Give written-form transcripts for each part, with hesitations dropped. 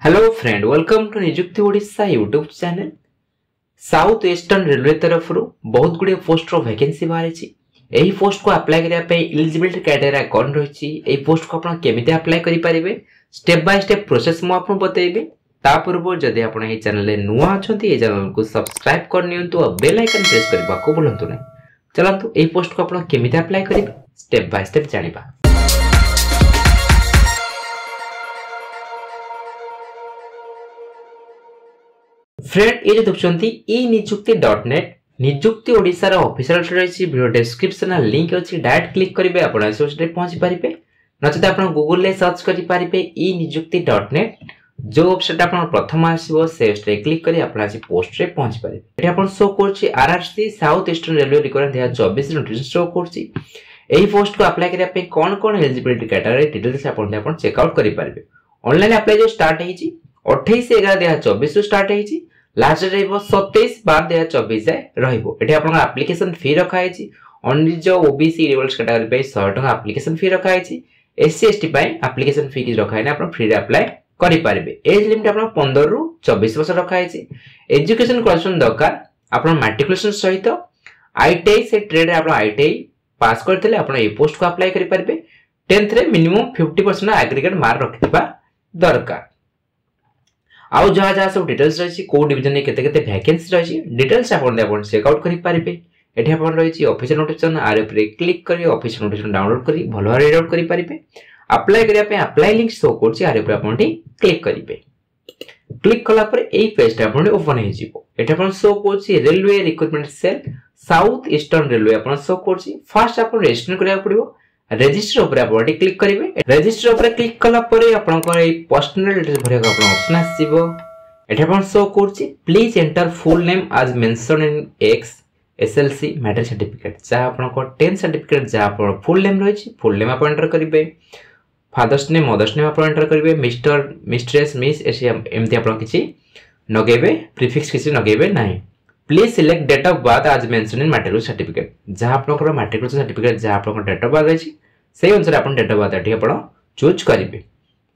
Hello friend, welcome to Nijukti Odisha YouTube channel. South eastern railway तरफ बहुत गुड़े पोस्ट वैकेंसी बाहरी। यही पोस्ट को अप्लाई करने एलिजिबिलिटी क्राइटेरिया कौन रही, पोस्ट को आप केमी अप्लाई करेंगे स्टेप बाय स्टेप प्रोसेस मुझे बतेबी। पूर्व जदि आप चैनल नुआ अच्छा चैनल को सब्सक्राइब करनी और बेल आइकन प्रेस करने को भूलु ना। चलतु यही पोस्ट को आप केमी अप्लाई करेंगे स्टेप बाय स्टेप जानिबा। फ्रेंड, ये जो देखते ई निजुक्ति.net निजुक्ति ओडिशा रा ऑफिशियल रही वीडियो डिस्क्रिप्शन लिंक अच्छी डायरेक्ट क्लिक करेंगे आप पहुंची पारे नचेत आप गूगल ले सर्च करि पारिबे ई निजुक्ति.net जो वेबसाइट आप प्रथम आसीबो से क्लिक करी आप पोस्ट रे पहुंची पारे। एठी आप शो करछि RRC south eastern railway requirement 2024 notification show करछि। एही पोस्ट को अप्लाई करिया पे कोन एलिजिबिलिटी क्राइटेरिया डिटेल्स आपण चेक आउट करि पारिबे। ऑनलाइन अप्लाई जो स्टार्ट हेछि 28/11/2024 स्टार्ट हेछि, लास्ट डेट रहइबो 27/12/2024 जाय रहइबो। एठी आपन एप्लीकेशन फी रखा हेछि। अनरिजर्व ओबीसी ईडब्ल्यूएस कैटेगरी पे 100 टका एप्लीकेशन फी रखा हेछि। एससी एसटी पे एप्लीकेशन फी कि रखा है आपन फ्री रे अप्लाई करि पारिबे। एज लिमिट आपन 15 रु 24 वर्ष रखा हेछि। एजुकेशन क्वालिफिकेशन दरकार आपन मैट्रिकुलेशन सहित आईटीआई से ट्रेड रे आपन आईटीआई पास करथिले आपन ए पोस्ट को अप्लाई करि पारिबे। 10th रे मिनिमम 50% एग्रीगेट मार्क रखिबा दरकार। आउ जहाँ जहाँ सब डिटेल्स रही को डिवीजन में केते केते वैकेंसी रही डिटेल्स आपण चेक आउट करि पारिबे। एठी आपण रही ऑफिशियल नोटिफिकेशन आर ऊपर क्लिक करी ऑफिशियल नोटिफिकेशन डाउनलोड करी भलो रीड आउट करि पारिबे। अप्लाई करिया पे अप्लाई लिंक शो करछि आर ऊपर आपण क्लिक करिवे। क्लिक कला पर एई पेज आपण ओपन हे जिवो। एठी आपण शो करछि railway recruitment cell south eastern railway आपण शो करछि। फर्स्ट आपण रजिस्टर करिया पड़िबो। रजिस्टर ऊपर आपण क्लिक करिवे। रजिस्टर ऊपर क्लिक कला परे आपनकर ए पर्सनल डिटेल्स भरिया को आपण ऑप्शन आसीबो। एठी आपण शो करछि please enter full name as mention in X SLC matric certificate जा आपनकर 10 सर्टिफिकेट जा आपण फुल नेम रहिछि फुल नेम आपण एंटर करिवे। फादर्स नेम मदर्स नेम आपण एंटर करिवे। मिस्टर मिस्ट्रेस मिस एमती आपण किछि नगेबे प्रीफिक्स किछि नगेबे नाही। Please select date of birth as mention in matric certificate जहाँ आपनकर मैट्रिक सर्टिफिकेट जहाँ आपनकर डेट ऑफ बर्थ अछि से अनुसार आपण डेट ऑफ बर्थ एठी आपण चूज करिवे।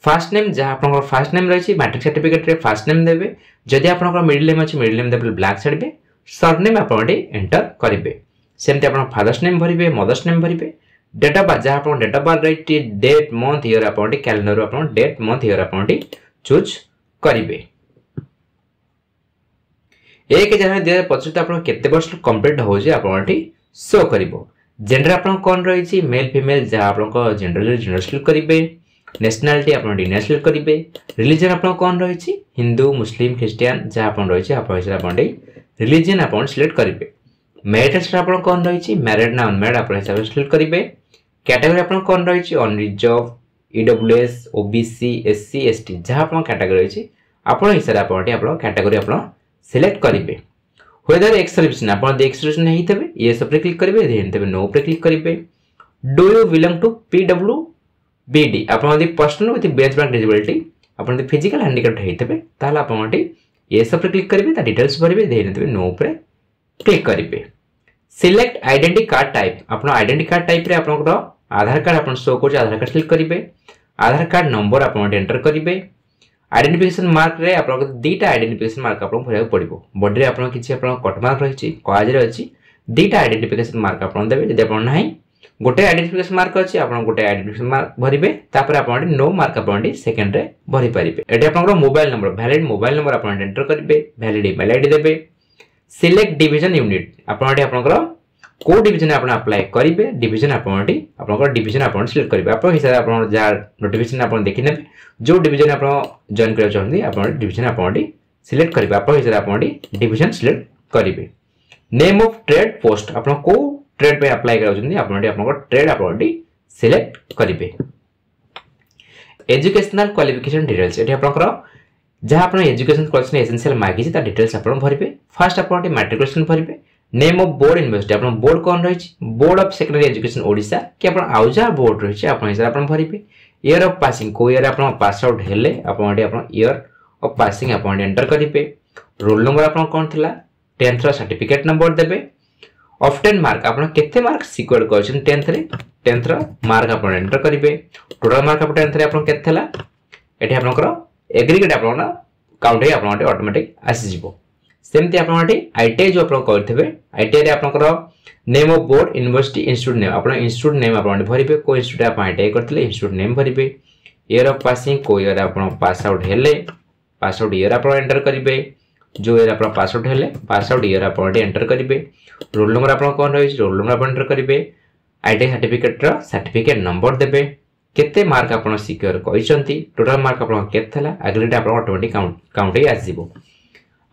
फर्स्ट नेम जहाँ आपनकर फर्स्ट नेम रही मैट्रिक सर्टिफिकेट रे फर्स्ट नेम देबे। जदि आपनकर मिडिल नेम अछि मिडिल नेम देबे ब्लैक छाड़बे। सरनेम आपण एंटर करिवे। सेमते आपण फादर्स नेम भरिवे मदर्स नेम भरिवे। डेट ऑफ बर्थ जहाँ आपण डेट ऑफ बर्थ रही डेट मंथ ईयर आपण कैलेंडर आपण डेट मंथ ईयर आपण चूज करिवे। 1 जनवरी 2025 आपण केते वर्ष कंप्लीट होजे आपण शो करिवो। जेंडर आपण कोन रही मेल फीमेल जहाँ आपण जेंडर जेंडर सिलेक्ट करिवे। नेशनलिटी आपण इंडियन सिलेक्ट करिवे। रिलीजन आपण कोन रही हिंदू मुस्लिम क्रिश्चियन जहाँ आपण रही आपण रिलीजन आपण सिलेक्ट करिवे। मैरिटल स्टेटस आपण कोन रही मैरिड ना अनमैरिड आपण हिसाब से सिलेक्ट करिवे। कैटेगरी आपण कोन रही unreserve EWS OBC SC ST जहाँ आपण कैटेगरी रही आपण हिसाब आपण कैटेगरी आपण सिलेक्ट करिवे। वेदर एक्स सर्विस आपण एक्स सर्विस नहीं तबे यस पर क्लिक करिवे देन तबे नो पर क्लिक करिवे। Do you belong to PWBD आपण यदि पर्सनल विथ बेंचमार्क डिसेबिलिटी आपण यदि फिजिकल हैंडिकैप्ड हेइ तबे ताला आपण यस पर क्लिक करिवे ता डिटेल्स भरिवे देन तबे नो पर क्लिक करिवे। सिलेक्ट आइडेंटिटी कार्ड टाइप आपण आइडेंटिटी कार्ड टाइप रे आपण आधार कार्ड आपण शो कर आधार कार्ड सिलेक्ट करिवे। आधार कार्ड नंबर आपण एंटर करिवे। आइडेंटिफिकेशन मार्क रे आपन दीटा आइडेंटिफिकेशन मार्क आपन भरिया पड़िबो। बॉडी रे आपन किछि आपन कट मार्क रहिछि काज रे अछि दीटा आइडेंटिफिकेशन मार्क आपन देबे। जदि आपन नाही गोटे आइडेंटिफिकेशन मार्क अछि आपन गोटे आइडेंटिफिकेशन मार्क भरिबे। तापर आपन नो मार्क आपन सेकंड रे भरि परिबे। एठी आपन mobile number valid mobile number आपन एंटर करिबे। वैलिड ईमेल आईडी देबे। सिलेक्ट डिवीजन यूनिट आपन एठी आपन को डिवीजन आपन अप्लाई करिवे। डिवीजन आपन डिवीजन आपन सिलेक्ट करिवे। आपन हिसाब आपन जा नोटिफिकेशन आपन देखि नेबे जो डिवीजन आपन जॉइन करा चाहନ୍ତି आपन डिवीजन आपन सिलेक्ट करिवे। आपन हिसाब आपन डिवीजन सिलेक्ट करिवे। नेम ऑफ ट्रेड पोस्ट आपन को ट्रेड पे अप्लाई करा चाहନ୍ତି आपन ट्रेड आपन सिलेक्ट करिवे। एजुकेशनल क्वालिफिकेशन डिटेल्स एठी आपन जहाँ आपन एजुकेशन क्वालिफिकेशन एसेंशियल मागिछि ता डिटेल्स आपन भरिवे। फर्स्ट आपन मैट्रिकुलेशन भरिवे। नेम ऑफ बोर्ड यूनिवर्सिटी आपन बोर्ड कोन रही board of secondary education Odisha कि आपन आउजा बोर्ड रही आपन हिसाब आपन भरिवे। ईयर ऑफ पासिंग को ईयर आपन पास आउट हेले आपन ईयर ऑफ पासिंग आपन एंटर करिवे। रोल नंबर आपन कोन थिला 10th रा सर्टिफिकेट नंबर देबे। ऑफ्टेन मार्क आपन केते मार्क सिक्योर करछन 10th रा मार्क आपन एंटर करिवे। टोटल मार्क आपन 10th रे आपन केते थिला एठी आपनकर एग्रीगेट आपन काउंट हे आपन ऑटोमेटिक आसी जिवो सेमती आपन आईटीआई जो आपन करथिबे आईटीआई रे आपन name of board university institute name आपन इंस्टीट्यूट नेम आपन भरिबे को इंस्टीट्यूट आपन आईटीआई करथिले इंस्टीट्यूट नेम भरिबे ईयर ऑफ पासिंग को ईयर आपन पास आउट हेले पास आउट ईयर आपन एंटर करिवे जो ईयर आपन पास आउट हेले पास आउट ईयर आपन एंटर करिवे रोल नंबर आपन कोन रही रोल नंबर आपन एंटर करिवे आईटीआई सर्टिफिकेट रो सर्टिफिकेट नंबर देबे केते मार्क आपन सिक्योर करिसंती टोटल मार्क आपन केते थला एग्रीगेट आपन ऑटोमेटिक काउंट हे आसीबो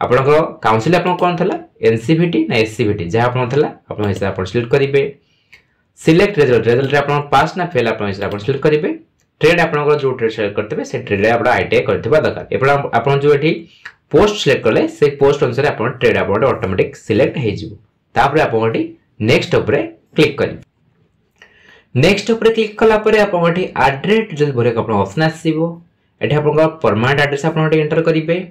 आपन को काउंसिल आपन कोन थला एनसीवीटी ना एससीवीटी जे आपन थला आपन हिसाब आपन सिलेक्ट करिवे सिलेक्ट रिजल्ट रिजल्ट रे आपन पास ना फेल आपन हिसाब आपन सिलेक्ट करिवे ट्रेड आपन को जो ट्रेड सिलेक्ट करथिबे से ट्रेड रे आपन आईटीआई करथिबा दरकार एपड आपन जो एठी पोस्ट सिलेक्ट करले से पोस्ट अनुसार आपन ट्रेड आपन ऑटोमेटिक सिलेक्ट हे जिवो तापर आपन एठी नेक्स्ट ऊपर क्लिक करिवे नेक्स्ट ऊपर क्लिक कला परे आपन एठी एड्रेस जो भरे आपन ऑप्शन आसीबो एठी आपन को परमानेंट एड्रेस आपन एठी एंटर करिवे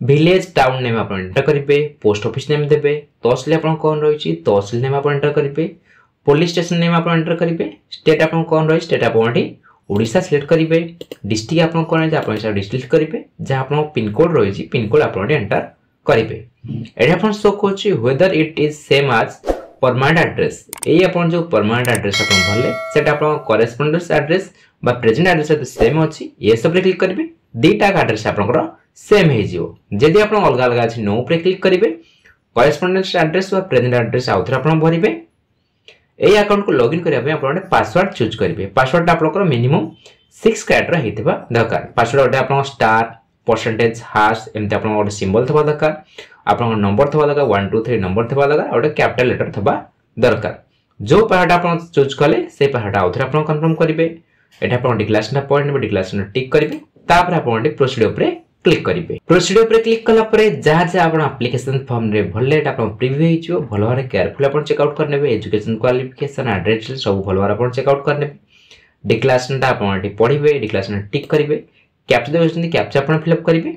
विलेज टाउन नेम आपन एंटर करिवे पोस्ट ऑफिस नेम देबे तहसील आपन कोन रहिछि तहसील नेम आपन एंटर करिवे पुलिस स्टेशन नेम आपन एंटर करिवे स्टेट आपन कोन रहि स्टेट आपन एठी ओडिसा सिलेक्ट करिवे डिस्ट्रिक्ट आपन कोन रहि आपन हिसाब डिस्ट्रिक्ट करिवे जे आपन पिन कोड रहिछि पिन कोड आपन एठी एंटर करिवे एठी आपन शो करछि whether it is same as permanent address एई आपन जो परमानेंट एड्रेस आपन भरले सेटा आपन करेस्पोंडेंस एड्रेस बा प्रेजेंट एड्रेस सेम अछि ये सब रे क्लिक करिवे दीटा एड्रेस आपन सेम हे जिवो जदि आपण अलग अलग अछि नो पे क्लिक करिवे करेस्पोंडेंस एड्रेस वा प्रेजेंट एड्रेस आउथर आपण भरिवे एई अकाउंट को लॉगिन करिया पे आपण पासवर्ड चूज करिवे पासवर्ड आपण मिनिमम 6 कैरेक्टर हेतिबा दरकार पासवर्ड आपण स्टार परसेंटेज हाश एमते आपण सिंबल थबा दरकार आपण नंबर थबा दरकार 1 2 3 नंबर थबा दरकार और कैपिटल लेटर थबा दरकार जो पासवर्ड आपण चूज कले से पासवर्ड आउथर आपण कंफर्म करिवे एटा आपण डिक्लेरेशन पॉइंट में डिक्लेरेशन टिक करिवे तापर आपण प्रोसीड्यूर पे क्लिक करिवे प्रोसीड्यूर पे क्लिक कला परे जहा जे आपण एप्लीकेशन फॉर्म रे भरले एटा आपण प्रीव्यू हेचियो भलो भारे केयरफुल आपण चेक आउट करनेबे एजुकेशन क्वालिफिकेशन एड्रेस सब भलो भारे आपण चेक आउट करनेबे डिक्लेरेशन ता आपण पढिबे डिक्लेरेशन टिक करिवे कैप्चा देउछन कैप्चा आपण फिल अप करिवे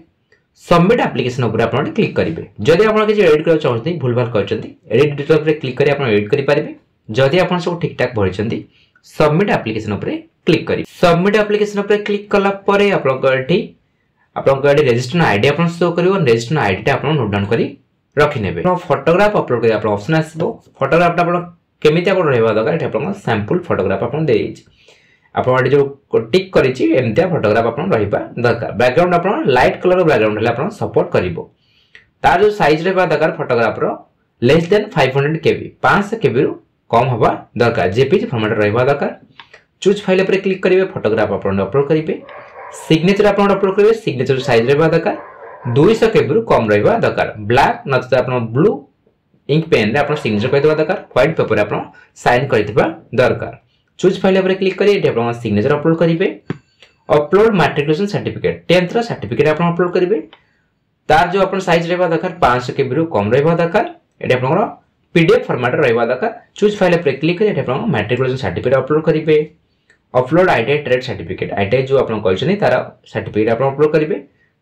सबमिट एप्लीकेशन ऊपर आपण क्लिक करिवे जदि आपण के एडिट कर चाहते भूल भाल करचंती एडिट डिटेल पे क्लिक करी आपण एडिट करि पारिबे जदि आपण सब ठीक ठाक भरिचंती सबमिट एप्लीकेशन ऊपर क्लिक करी सबमिट एप्लीकेशन ऊपर क्लिक कला परे आपण गठी आपन गाडी रजिस्ट्रेशन आईडी आपन शो करिवो रजिस्ट्रेशन आईडी टा आपन नोट डाउन करी रखि नेबे फोटोग्राफ अपलोड करी आपन ऑप्शन आसीबो फोटोग्राफ टा आपन केमिति आपन रहबा दरकार एटा आपन सैंपल फोटोग्राफ आपन देइछि आपन गाडी जो टिक करिछि एमतिया फोटोग्राफ आपन रहिबा दरकार बैकग्राउंड आपन लाइट कलर बैकग्राउंड ले आपन सपोर्ट करिवो तार जो साइज रहबा दरकार फोटोग्राफ रो लेस देन 500 केबी 500 केबी रो कम होबा दरकार जेपीजी फॉर्मेट रहबा दरकार चूज फाइल पर क्लिक करिवे फोटोग्राफ आपन अपलोड करिवे सिग्नेचर आपन अपलोड करिवे सिग्नेचर साइज रहबा दरकार 200 केबी कम रहबा दरकार ब्लैक नत आपन ब्लू इंक पेन रे आपन सिग्नेचर करथिबा दरकार व्हाइट पेपर आपन साइन करथिबा दरकार चूज फाइल पर क्लिक करी एठी आपन सिग्नेचर अपलोड करिवे अपलोड मैट्रिकुलेशन सर्टिफिकेट 10th रा सर्टिफिकेट आपन अपलोड करिवे तार जो आपन साइज रहबा दरकार 500 केबी कम रहबा दरकार एठी आपन पीडीएफ फॉर्मेट रहबा दरकार चूज फाइल पर क्लिक करी एठी आपन मैट्रिकुलेशन सर्टिफिकेट अपलोड करिवे upload ITI trade certificate ITI जो आपन कहछनी तारा सर्टिफिकेट आपन अपलोड करिवे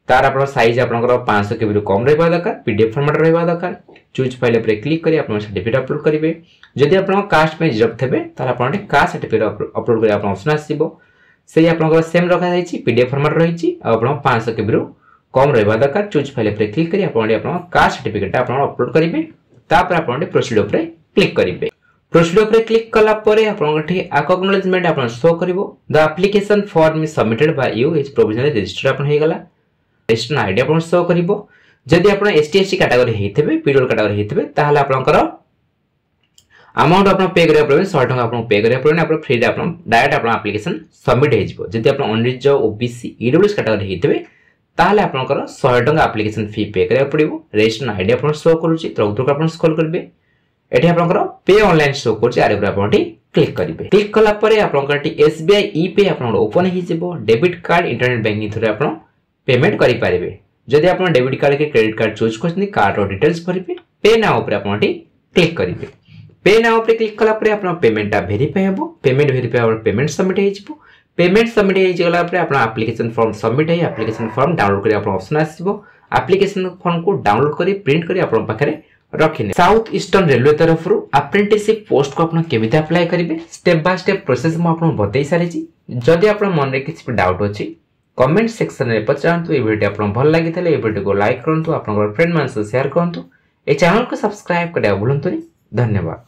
तार आपन साइज आपन 500 केबी कम रहबा दरकार पीडीएफ फॉर्मेट रहबा दरकार चूज फाइल पर क्लिक करी आपन सर्टिफिकेट अपलोड करिवे जदि आपन कास्ट में रिजर्व थेबे तार आपन कास्ट सर्टिफिकेट अपलोड करी आपन ऑप्शन आसीबो सेही आपन सेम रखा जाईची पीडीएफ फॉर्मेट रहिची आपन 500 केबी कम रहबा दरकार चूज फाइल पर क्लिक करी आपन कास्ट सर्टिफिकेट आपन अपलोड करिवे तापर आपन प्रोसीड पर क्लिक करिवे प्रोसीड पर क्लिक कला परे आपन ठे एक्नॉलेजमेंट आपन शो करिवो the application form is submitted by you is provisionally registered आपन हे गला रजिस्ट्रेशन आईडी आपन शो करिवो जदि आपन एसटीएससी कैटेगरी हेथिबे पीडब्ल्यू कैटेगरी हेथिबे ताहाले आपनकर अमाउंट आपन पे करिया पड़बे 100 टका आपन पे करिया पड़बे आपन फ्री आपन डायरेक्ट आपन एप्लीकेशन सबमिट हे जिवो जदि आपन अनरिजर्व ओबीसी ईडब्ल्यूएस कैटेगरी हेथिबे ताहाले आपनकर 100 टका एप्लीकेशन फी पे करिया पड़िबो रजिस्ट्रेशन आईडी आपन शो करूची तौतुक आपन स्क्रॉल करबे एठी आपनकर पे ऑनलाइन शो करची आरे आपन क्लिक करिवे क्लिक कला परे आपनकर एसबीआई ई पे आपन ओपन हि जिवो debit card internet banking through आपन पेमेंट करि पारिबे जदि आपन डेबिट कार्ड के क्रेडिट कार्ड चूज करछनी कार्ड रो डिटेल्स भरिबे पे नाउ ऊपर आपन क्लिक करिवे पे नाउ ऊपर क्लिक कला परे आपन पेमेंट टा वेरीफाई हेबो पेमेंट वेरीफाई और पेमेंट सबमिट हे जिवो पेमेंट सबमिट हे जगला परे आपन एप्लीकेशन फॉर्म सबमिट हे एप्लीकेशन फॉर्म डाउनलोड करी आपन ऑप्शन आसीबो एप्लीकेशन फॉर्म को डाउनलोड करी प्रिंट करी आपन पाखरे रखिने साउथ ईस्टर्न रेलवे तरफ रु अप्रेंटिसशिप पोस्ट को आपन केमिति अप्लाई करिवे स्टेप बाय स्टेप प्रोसेस म आपन बतै सारिछि जदि आपन मन रे किछि डाउट अछि कमेंट सेक्शन में पचारतु। ये वीडियो आपको भल लगी ये वीडियो को लाइक करूँ, आप फ्रेंड मान शेयर करूँ। ये चैनल को सब्सक्राइब करने भूलुनी। धन्यवाद।